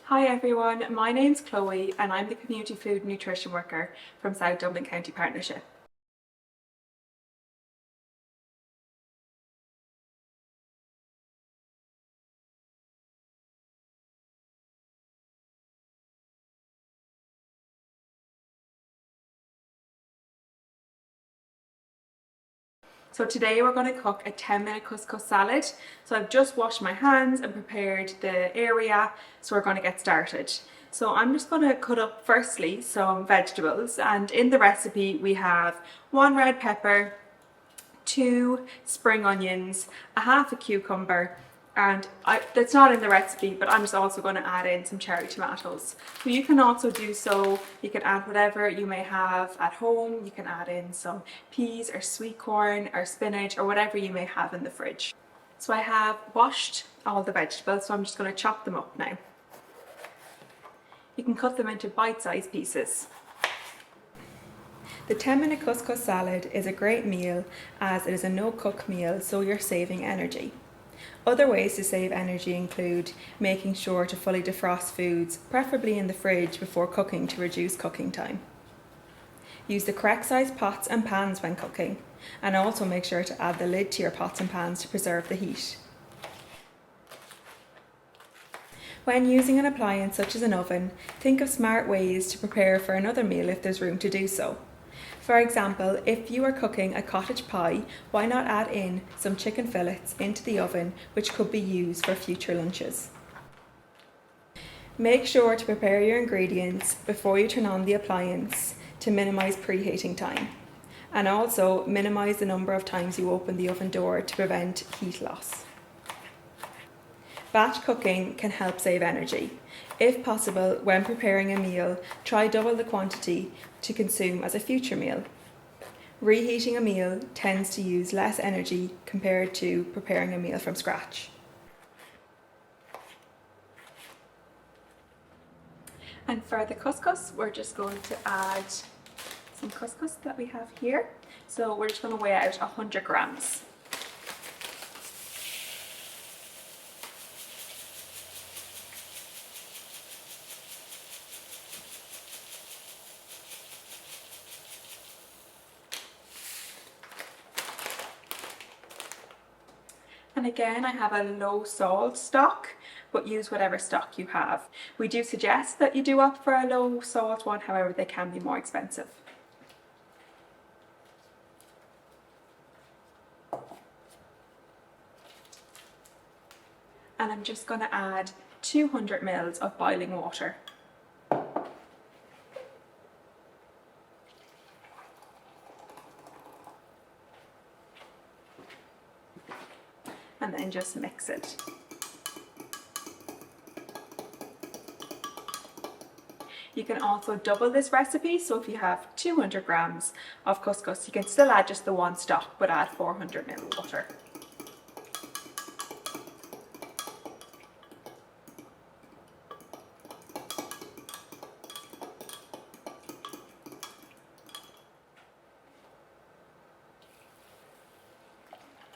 Hi everyone, my name's Chloe and I'm the Community Food and Nutrition Worker from South Dublin County Partnership. So today we're going to cook a 10-minute couscous salad. So I've just washed my hands and prepared the area, so we're going to get started. So I'm just going to cut up firstly some vegetables, and in the recipe we have 1 red pepper, 2 spring onions, a half a cucumber, and that's not in the recipe, but I'm just also going to add in some cherry tomatoes. So you can also do so, you can add whatever you may have at home. You can add in some peas or sweet corn or spinach or whatever you may have in the fridge. So I have washed all the vegetables, so I'm just going to chop them up now. You can cut them into bite-sized pieces. The 10-minute couscous salad is a great meal as it is a no-cook meal, so you're saving energy. Other ways to save energy include making sure to fully defrost foods, preferably in the fridge before cooking to reduce cooking time. Use the correct size pots and pans when cooking, and also make sure to add the lid to your pots and pans to preserve the heat. When using an appliance such as an oven, think of smart ways to prepare for another meal if there's room to do so. For example, if you are cooking a cottage pie, why not add in some chicken fillets into the oven, which could be used for future lunches. Make sure to prepare your ingredients before you turn on the appliance to minimise preheating time, and also minimise the number of times you open the oven door to prevent heat loss. Batch cooking can help save energy. If possible, when preparing a meal, try double the quantity to consume as a future meal. Reheating a meal tends to use less energy compared to preparing a meal from scratch. And for the couscous, we're just going to add some couscous that we have here. So we're just going to weigh out 100 grams. And again, I have a low salt stock, but use whatever stock you have. We do suggest that you do opt for a low salt one, however they can be more expensive. And I'm just going to add 200 ml of boiling water. And then just mix it. You can also double this recipe, so if you have 200 grams of couscous, you can still add just the 1 stock, but add 400 ml water.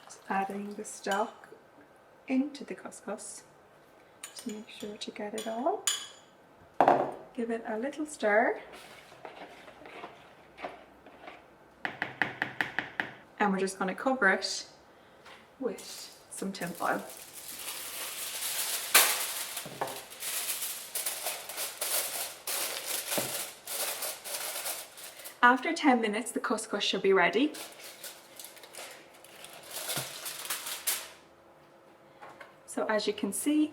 Just adding the stock into the couscous to make sure to get it all. Give it a little stir. And we're just going to cover it with some tin foil. After 10 minutes, the couscous should be ready. So as you can see,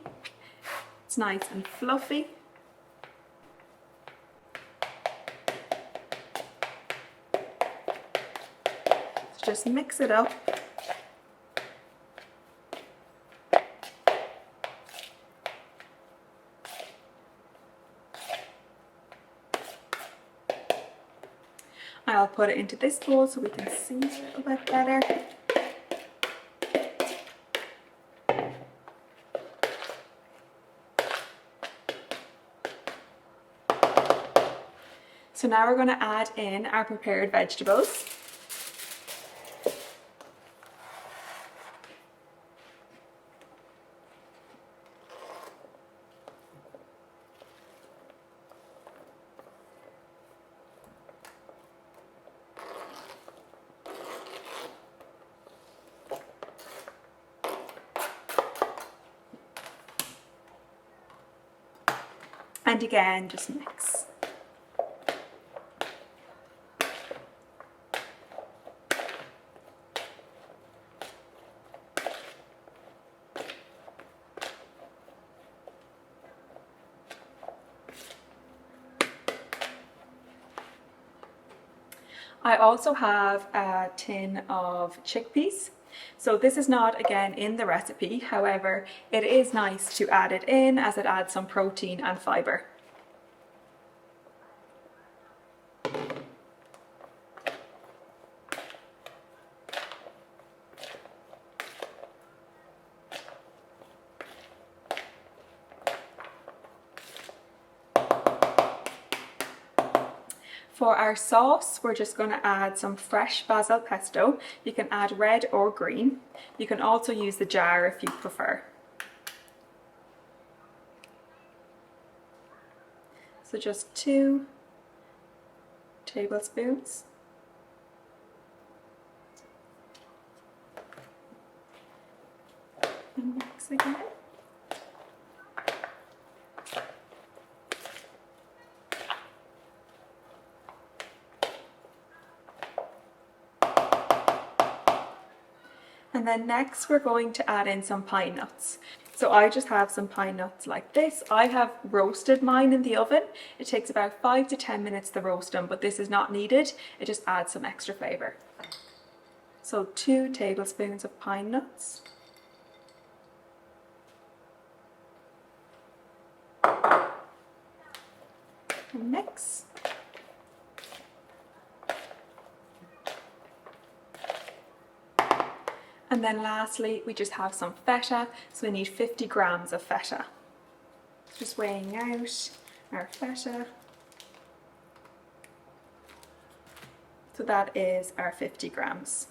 it's nice and fluffy. So just mix it up. I'll put it into this bowl so we can see it a little bit better. So now we're going to add in our prepared vegetables. And again, just mix. I also have a tin of chickpeas. So this is not again in the recipe, however, it is nice to add it in as it adds some protein and fibre. For our sauce, we're just going to add some fresh basil pesto. You can add red or green. You can also use the jar if you prefer. So just 2 tablespoons. And mix again. And then next we're going to add in some pine nuts. So I just have some pine nuts like this. I have roasted mine in the oven. It takes about 5 to 10 minutes to roast them, but this is not needed. It just adds some extra flavour. So 2 tablespoons of pine nuts. And mix. And then lastly, we just have some feta, so we need 50 grams of feta. Just weighing out our feta. So that is our 50 grams.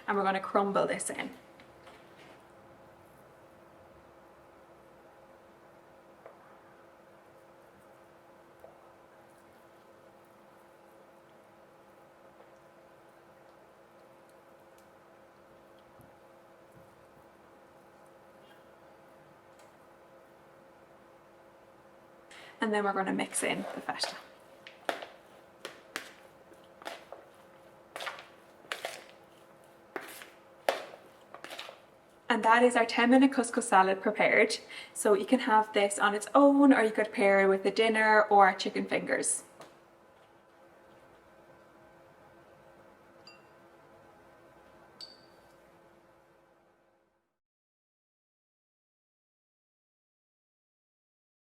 And we're going to crumble this in. And then we're going to mix in the feta. And that is our 10-minute couscous salad prepared. So you can have this on its own, or you could pair it with a dinner or chicken fingers.